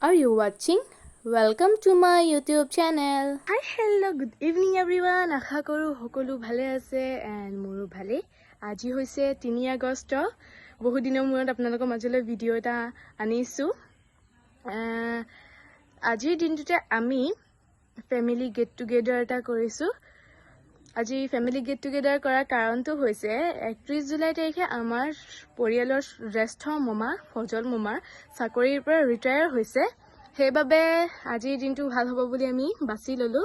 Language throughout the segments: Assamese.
Are you watching? Welcome to my YouTube channel. Hi, hello, good evening everyone. আশা কৰো সকলো ভালে আছে and মোৰো ভালে। আজি হৈছে 3 আগষ্ট। বহু দিনৰ মূৰত আপোনালোকৰ মাজলৈ ভিডিও এটা আনিছো। আজিৰ দিনটোতে আমি ফ্যামিলি গেট টুগেদাৰ এটা কৰিছো। আজি ফ্যামিলি গেট টুগেদাৰ কৰাৰ কাৰণটো হৈছে 31 জুলাই তাৰিখে আমাৰ পৰিয়ালৰ জ্যেষ্ঠ মামা ফজল মামাৰ চাকৰিৰ পৰা ৰিটায়াৰ হৈছে। সেইবাবে আজিৰ দিনটো ভাল হ'ব বুলি আমি বাছি ললো।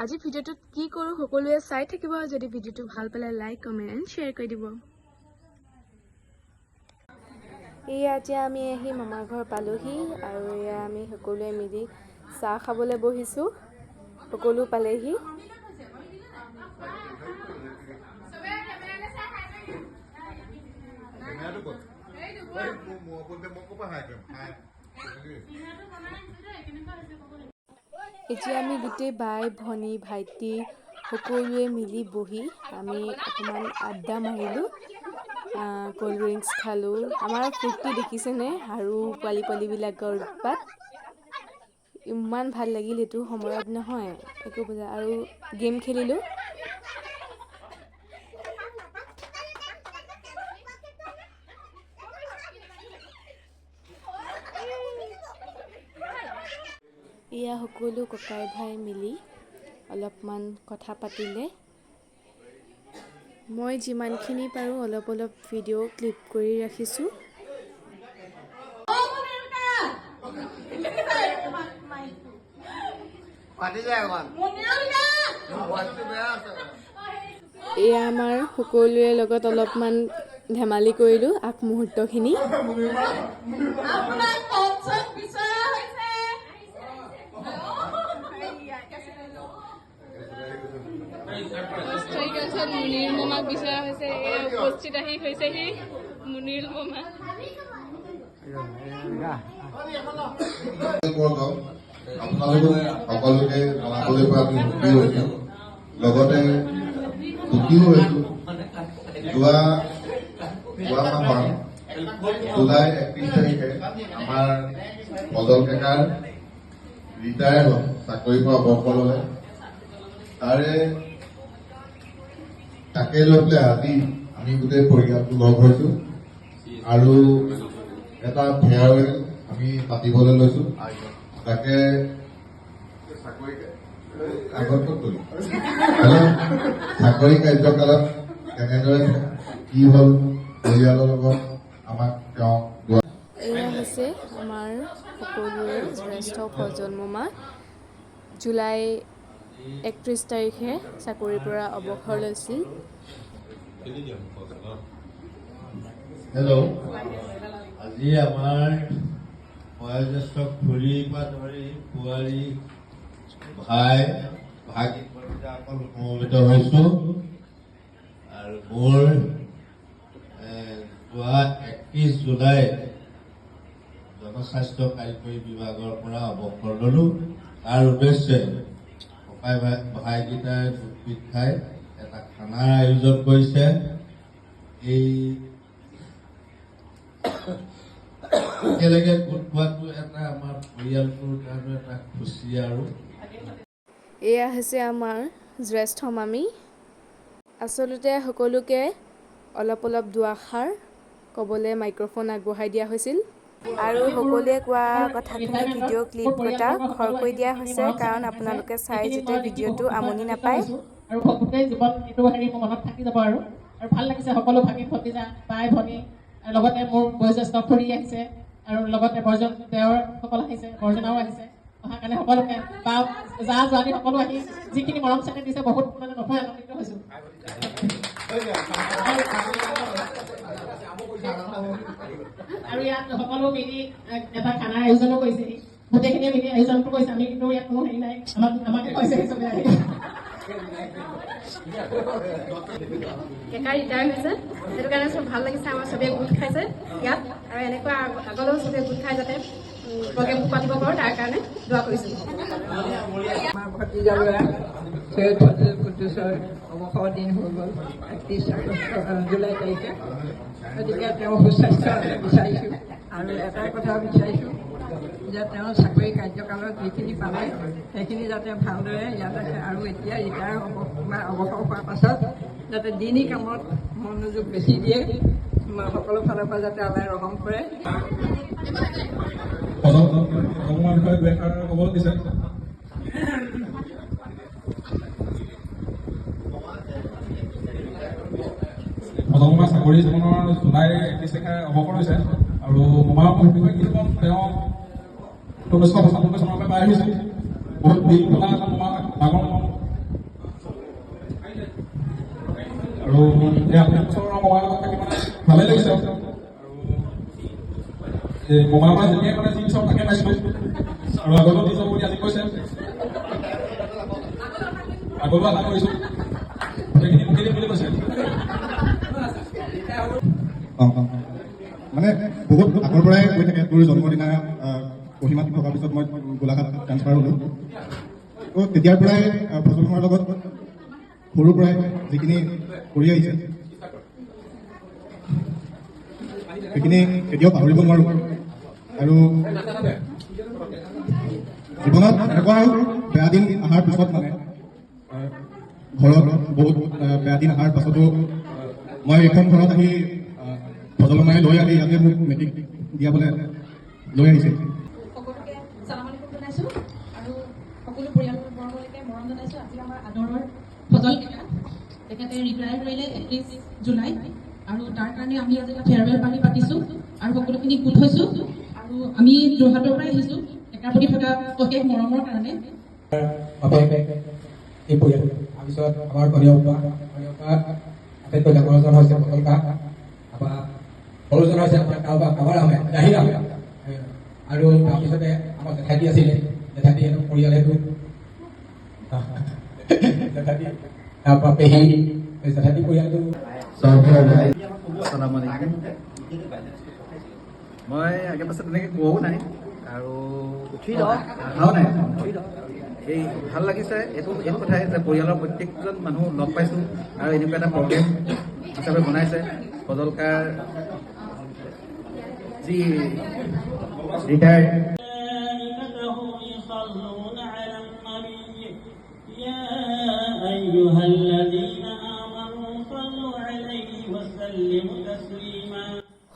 আজি ভিডিওটোত কি কৰো সকলোৱে চাই থাকিব। যদি ভিডিওটো ভাল পালে লাইক কমেন্ট এণ্ড শ্বেয়াৰ কৰি দিব। আজি আমি আহি মামাৰ ঘৰ পালোহি আৰু আমি সকলোৱে মিলি চাহ খাবলৈ বহিছো। সকলো পালেহি। এতিয়া আমি গোটেই বাই ভনী ভাইটি সকলোৱে মিলি বহি আমি অকমান আড্ডা মাৰিলো। কোল্ড ড্ৰিংকস খালো। আমাৰ ফূৰ্তি দেখিছেনে আৰু পোৱালিবিলাকৰ উৎপাত ইমান ভাল লাগিল। এইটো সময়ত নহয় একো বুজা আৰু গেম খেলিলো। সকলো ককাই ভাই মিলি অলপমান কথা পাতিলে। মই যিমানখিনি পাৰো অলপ ভিডিও ক্লিপ কৰি ৰাখিছো। আমাৰ সকলোৰে লগত অলপমান ধেমালি কৰিলো আগমুহূৰ্তখিনি। মুনিৰ মামাক বিচৰা হৈছে। উপস্থিত আহি হৈছেহি মুনিৰ মামা। আপোনালোকে সকলোকে জনাবলৈ পৰা আমি সুখী হৈছো, লগতে দুখীও হৈছো। যোৱা মাহৰ জুলাই 31 তাৰিখে আমাৰ ফজল কাকাৰ ৰিটায়াৰ হ'ল, চাকৰিৰ পৰা অৱসৰ ল'লে। তাকে লৈ পেলাই আজি আমি গোটেই পৰিয়ালটো লগ হৈছো আৰু এটা ফেয়াৰৱেল আমি পাতিবলৈ লৈছো। তাকে চাকৰি কাৰ্যকালত কেনেদৰে কি হ'ল পৰিয়ালৰ লগত আমাক তেওঁ এয়া হৈছে আমাৰ সকলোৰে জ্যেষ্ঠ ফজল মামা। জুলাই 31 তাৰিখে চাকৰিৰ পৰা অৱসৰ লৈছিল। হেল্ল', আজি আমাৰ বয়োজ্যেষ্ঠ খুৰীৰ পৰা ধৰি বোৱাৰী ভাই ভাগিনসকল সমবেত হৈছো আৰু মোৰ যোৱা 31 জুলাইত জনস্বাস্থ্য কাৰিকৰী বিভাগৰ পৰা অৱসৰ ললো। তাৰ উদ্দেশ্যে ককাই ভাইকেইটাই গোট খাই এটা খানাৰ আয়োজন কৰিছে। এই একেলগে গোট খোৱাটো এটা আমাৰ পৰিয়ালটোৰ কাৰণে এটা খুচি। আৰু এয়া হৈছে আমাৰ জ্যেষ্ঠ মামী। আচলতে সকলোকে অলপ দুআষাৰ ক'বলৈ মাইক্ৰফোন আগবঢ়াই দিয়া হৈছিল আৰু সকলোৱে কোৱা কথাখিনি ভিডিও ক্লিপ এটা খৰকৈ দিয়া হৈছে, কাৰণ আপোনালোকে চাই যেতিয়া ভিডিওটো আমনি নাপায়। আৰু গোটেই জীৱন এইটো মনত থাকি যাব আৰু ভাল লাগিছে। সকলো ভাগিন ভতিজা বাই ভনী লগতে মোৰ বয়োজ্যেষ্ঠ খুৰী আহিছে আৰু লগতে বৰজন দেওৰ সকল আহিছে, বৰজনাও আহিছে। অহাৰ কাৰণে সকলোকে বা যা যোৱালী সকলো আহি যিখিনি মৰম চেনেহ দিছে বহুত নথৈ আনন্দিত হৈছো। আৰু ইয়াত সকলো মিলি এটা খানাৰ আয়োজনো কৰিছেহি। গোটেইখিনিয়ে মিলি আয়োজনটো কৰিছে। আমি কিন্তু ইয়াত কোনো হেৰি নাই, আমাকে কৈছে চবে আহি। কেকা ৰিটায়াৰ হৈছে, সেইটো কাৰণে চব ভাল লাগিছে। আমাৰ চবেই গোট খাইছে ইয়াত আৰু এনেকুৱা আগলৈও চবেই গোট খাই যাতে প্ৰগ্ৰেমটো পাতিব পাৰোঁ তাৰ কাৰণে দোৱা কৰিছোঁ। আমাৰ ভতিজা ল'ৰা সৈয়দ ফজল কুদ্দুছৰ অৱসৰ দিন হৈ গ'ল 31 জুলাই তাৰিখে। গতিকে তেওঁ সুস্বাস্থ্য বিচাৰিছোঁ আৰু এটা কথা বিচাৰিছোঁ যে তেওঁ চাকৰি কাৰ্যকালত যিখিনি পালে সেইখিনি যাতে ভালদৰে ইয়াত ৰাখে আৰু এতিয়া ৰিটায়াৰ হ'ব বা অৱসৰ হোৱাৰ পাছত যাতে দিনী কামত মনোযোগ বেছি দিয়ে, সকলো ফালৰ পৰা যাতে আল্লাই ৰহম কৰে। প্ৰথমবাৰ চাকৰি জীৱনৰ জুলাই 31 তাৰিখে অৱসৰ হৈছে আৰু মমাৰ বিষয়ে কি ক'ম, তেওঁ 1995 চনৰ পৰা পাই আহিছোঁ। বহুত দিন থকা এটা মমা, ডাঙৰ মম আৰু এই 8 বছৰৰ মমাৰ লগত থাকি মানে ভালেই লাগিছে। আৰু মমাৰ পৰা যেতিয়াই মানে যি বিচাৰোঁ তাকে পাইছিলোঁ আৰু আগলৈও নিজৰ বুলি আজি কৈছে, আগলৈও আশা কৰিছোঁ গোটেইখিনি মুখিলে বুলি কৈছে। মানে বহুত আগৰ পৰাই কৈ থাকে তোৰ জন্মদিনা কহিমাত থকাৰ পিছত মই গোলাঘাট ট্ৰান্সফাৰ হ'লোঁ। তো তেতিয়াৰ পৰাই ফজলুমৰ লগত সৰুৰ পৰাই যিখিনি কৰি আহিছে সেইখিনি কেতিয়াও পাহৰিব নোৱাৰোঁ। আৰু জীৱনত এনেকুৱা বেয়া দিন অহাৰ পিছত মানে ঘৰত বহুত বেয়া দিন অহাৰ পাছতো মই এইখন ঘৰত আহি ফজলমাই লৈ আহি ইয়াতে মোক মেট্ৰিক দিয়াবলৈ লৈ আহিছে। সকলোকে চালাম আলাইকুম জনাইছোঁ আৰু সকলো পৰিয়ালবৰ্গলৈকে মৰম জনাইছোঁ। আজি আমাৰ আদৰৰ ফজল ডেকা, তেখেতে ৰিটায়াৰ কৰিলে 31 জুলাই আৰু তাৰ কাৰণে আমি আজি এটা ফেয়াৰৱেল পাৰ্টি পাতিছোঁ আৰু সকলোখিনি গোট হৈছোঁ আৰু আমি যোৰহাটৰ পৰাই আহিছোঁ ডেকাৰ প্ৰতি থকা অশেষ মৰমৰ কাৰণে। এই পৰিয়াল তাৰপিছত আমাৰ কনিয়পা আটাইতকৈ ডাঙৰজন হৈছে ফজল কা, সৰুজন হৈছে আমাৰ কাবাৰ আহমেদ জাহিৰ আহমেদ, আৰু তাৰপিছতে আমাৰ জেঠাইটি আছিলে, জেঠাইটি পৰিয়াল সেইটো জেঠাইটি, তাৰপৰা পেহী, জেঠাইটি পৰিয়ালটো। মই আগে পাছত তেনেকৈ কোৱাও নাই আৰু ভাও নাই। এই ভাল লাগিছে এইটো কথাই যে পৰিয়ালৰ প্ৰত্যেকজন মানুহ লগ পাইছোঁ আৰু এনেকুৱা এটা প্ৰগ্ৰেম হিচাপে বনাইছে। ফজলকাৰ যি ৰিটায়াৰ্ড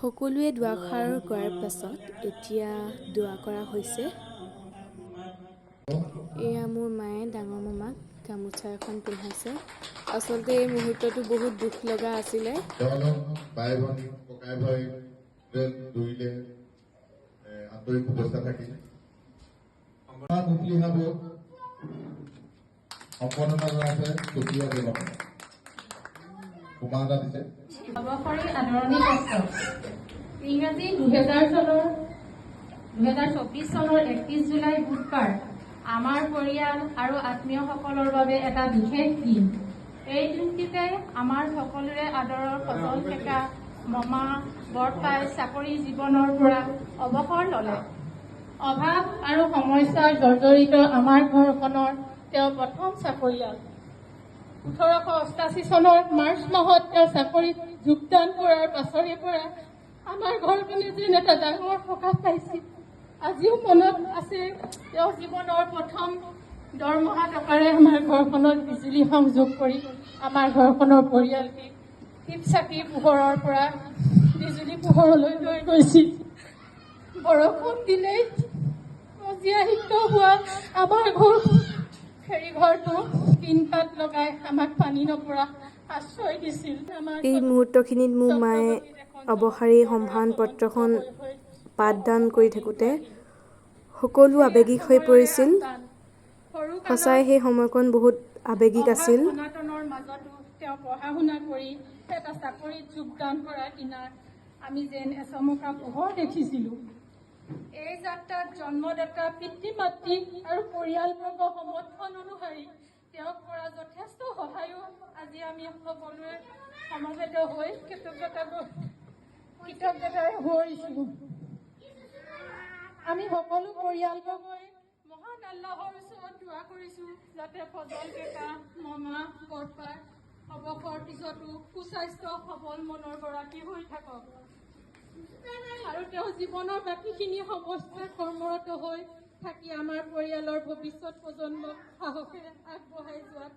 সকলোৱে দুআষাৰ কোৱাৰ পাছত এতিয়া দোৱা কৰা হৈছে। এয়া মোৰ মায়ে ডাঙৰ মামাক গামোচা এখন পিন্ধাইছে। আচলতে এই মুহূৰ্তটো বহুত দুখ লগা আছিলে। তেওঁলোক বাই ভনী ককাই ভাই দৌৰিলে আন্তৰিক শুভেচ্ছা থাকিল। সম্পন্ন জনাইছে চুতীয়া দেৱক কুমাৰ দিছে। অৱসৰী আদৰণি পত্ৰ ইংৰাজী 2024 চনৰ 31 জুলাই বুধবাৰ আমাৰ পৰিয়াল আৰু আত্মীয়সকলৰ বাবে এটা বিশেষ দিন। এই দিনটিতে আমাৰ সকলোৰে আদৰৰ ফজল ডেকা মমা বৰপাই চাকৰি জীৱনৰ পৰা অৱসৰ ল'লে। অভাৱ আৰু সমস্যাৰ জৰ্জৰিত আমাৰ ঘৰখনৰ তেওঁ প্ৰথম চাকৰিয়াল। 1888 চনৰ মাৰ্চ মাহত তেওঁ চাকৰিত যোগদান কৰাৰ পাছৰে পৰা আমাৰ ঘৰখনে যেন এটা ডাঙৰ সকাহ পাইছিল। আজিও মনত আছে তেওঁ জীৱনৰ প্ৰথম দৰমহা টকাৰে আমাৰ ঘৰখনত বিজুলী সংযোগ কৰি আমাৰ ঘৰখনৰ পৰিয়ালটিক টিপচাকি পোহৰৰ পৰা বিজুলী পোহৰলৈ লৈ গৈছিল। বৰষুণ দিলেই মজিয়াহিত হোৱা আমাৰ ঘৰখন ফেৰী ঘৰটো টিনপাত লগাই আমাক পানী নপৰা আশ্ৰয় দিছিল। এই মুহূৰ্তখিনিত মোৰ মায়ে অৱসৰী সম্ভাষণ পত্ৰখন পাঠদান কৰি থাকোঁতে সকলো আৱেগিক হৈ পৰিছিল। সঁচাই সেই সময়কণ বহুত আৱেগিক আছিল। অনাটনৰ মাজতো তেওঁ পঢ়া শুনা কৰি এটা চাকৰিত যোগদান কৰাৰ দিনা আমি যেন এচমকা পোহৰ দেখিছিলোঁ। এই যাত্ৰাত জন্মদাতা পিতৃ মাতৃ আৰু পৰিয়ালবৰ্গ সমৰ্থন অনুসাৰী তেওঁক কৰা যথেষ্ট সহায়ো আজি আমি সকলোৱে সমবেত হৈ কৃতজ্ঞতাৰে ভৰিছোঁ। আমি সকলো পৰিয়ালবৰ্গই মহান আল্লাহৰ ওচৰত দোৱা কৰিছোঁ যাতে ফজল ডেকা মমা বৰপাৰ অৱসৰ পিছতো সুস্বাস্থ্য সবল মনৰ গৰাকী হৈ থাকক। আৰু তেওঁ জীৱনৰ বাকীখিনি সমস্যাত কৰ্মৰত হৈ থাকি আমাৰ পৰিয়ালৰ ভৱিষ্যত প্ৰজন্মক সাহসেৰে আগবঢ়াই যোৱাত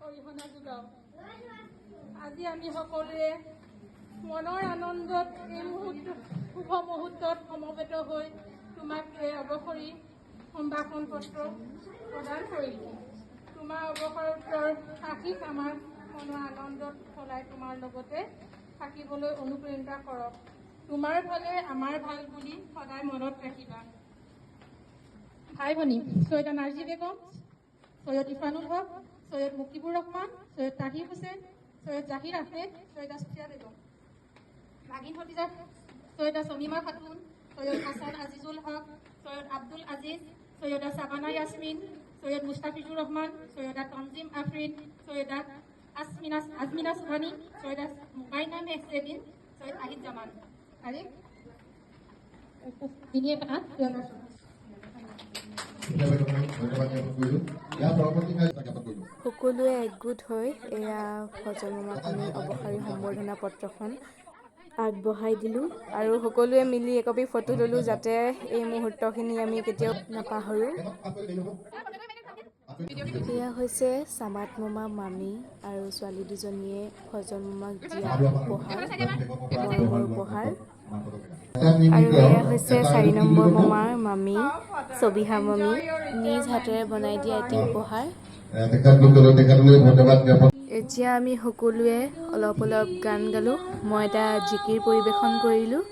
অৰিহণা যোগাওক। আজি আমি সকলোৱে মনৰ আনন্দত এই শুভ মুহূৰ্তত সমবেত হৈ তোমাক এই অৱসৰী সম্ভাষণ পত্ৰ প্ৰদান কৰিলোঁ। তোমাৰ অৱসৰোত্তৰ আশীষ আমাৰ মনৰ আনন্দত সলাই তোমাৰ লগতে থাকিবলৈ অনুপ্ৰেৰণা কৰক। তোমাৰ ভালে আমাৰ ভাল বুলি সদায় মনত ৰাখিবা। ভাই ভনী সৈয়দ নাৰ্জি বেগম, সৈয়দ ইফানুল হক, সৈয়দ মুকিবুৰ ৰহমান, সৈয়দ তাহিৰ হুছেইন, সৈয়দ জাহিৰ আহমেদ, সৈয়দ সুফিয়া বেগম, ভাগিন ভতিজা সৈয়দা শমীমা খাতুন, সৈয়দ হাসান আজিজুল হক, সৈয়দ আব্দুল আজিজ, সৈয়দা সাবানা ইয়াসমিন, সৈয়দ মুস্তাফিজুর রহমান, সৈয়দা তনজিম আফরিন, সৈয়দা আজমিনা সুহানি, সৈয়দা মুকাইনা মেহসেবিন, সৈয়দ আহিদ জামান। তারিখ সকলোৱে একগোট হৈ এয়া ফজল মামাক আমি অৱসৰী সম্বৰ্ধনা পত্ৰখন আগবঢ়াই দিলোঁ আৰু সকলোৱে মিলি একপি ফটো ল'লোঁ যাতে এই মুহূৰ্তখিনি আমি কেতিয়াও নাপাহৰোঁ। এয়া হৈছে চামাত মামা, মামী আৰু ছোৱালী দুজনীয়ে ফজল মামাক দিয়া উপহাৰ, মৰমৰ উপহাৰ। আৰু এয়া হৈছে 4 নম্বৰ মামাৰ মামী ছবিহা মামী, নিজ হাতেৰে বনাই দিয়া এটি উপহাৰ। এতিয়া আমি সকলোৱে অলপ অলপ গান গালোঁ। মই এটা জিকিৰ পৰিৱেশন কৰিলোঁ।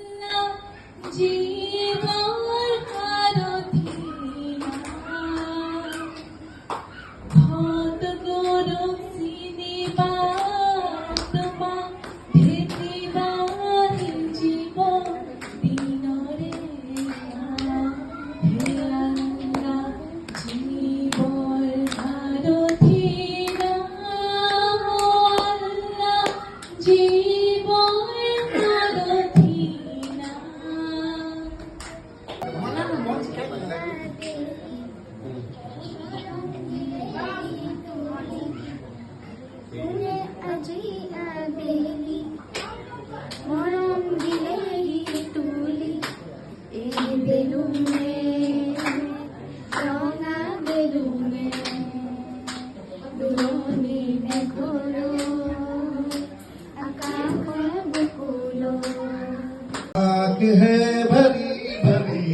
भरी भरी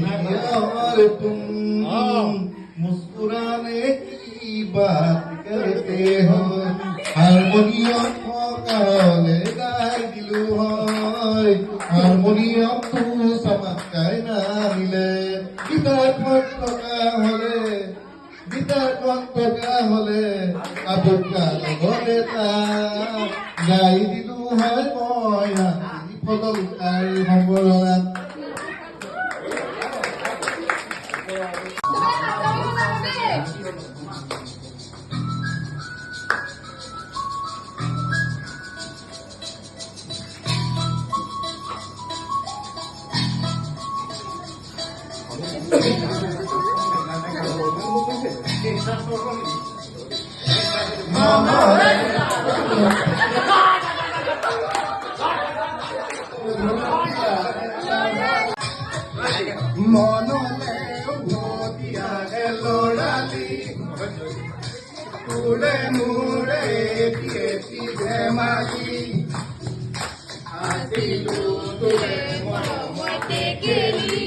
और तुम मुस्कुराने की बात करते हो हारमोनियम गाने गाय दिलु होय हारमोनियम तू समझाय ना मिले गिटार टका हले आबुका लगले ता गाय दिलु होय মই ফজল সম্বৰ্ধনা মনলে উভতিয়া লৰালি তোৰে মোৰে পিয়েতি ধেমালি আজিলো তোৰে মৰমতে গেলি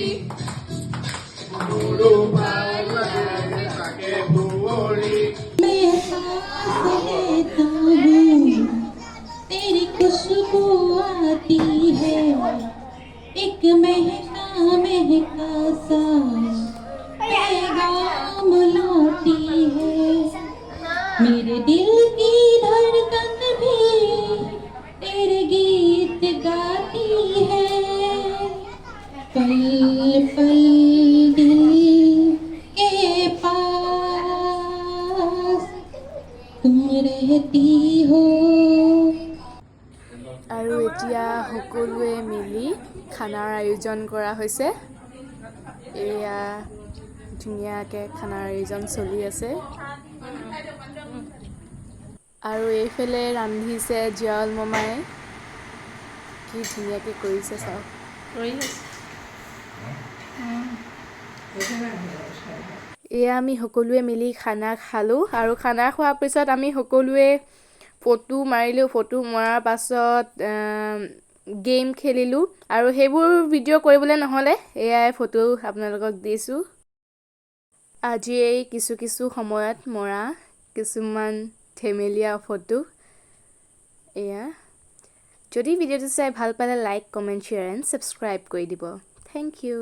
মোৰো ভাল লাগে তাকে ভুৱৰি तेरी खुशबू आती है एक महका महका सा पैगाम लाती है मेरे दिल की धड़कन भी तेरे गीत गाती है पल पल दिल के पास तुम रहती हो। আৰু এতিয়া সকলোৱে মিলি খানাৰ আয়োজন কৰা হৈছে। এয়া ধুনীয়াকৈ খানাৰ আয়োজন চলি আছে আৰু এইফালে ৰান্ধিছে জিয়াউল মামাই। কি ধুনীয়াকৈ কৰিছে চাওক। ৰৈ আছে এয়া আমি সকলোৱে মিলি খানা খালোঁ আৰু খানা খোৱাৰ পিছত আমি সকলোৱে ফটো মাৰিলোঁ ফটো মৰাৰ পাছত গেম খেলিলোঁ আৰু সেইবোৰ ভিডিঅ' কৰিবলৈ নহ'লে এয়াই ফটো আপোনালোকক দিছোঁ আজি এই কিছু সময়ত মৰা কিছুমান ধেমেলীয়া ফটো এয়া যদি ভিডিঅ'টো চাই ভাল পালে like comment share and subscribe কৰি দিব থেংক ইউ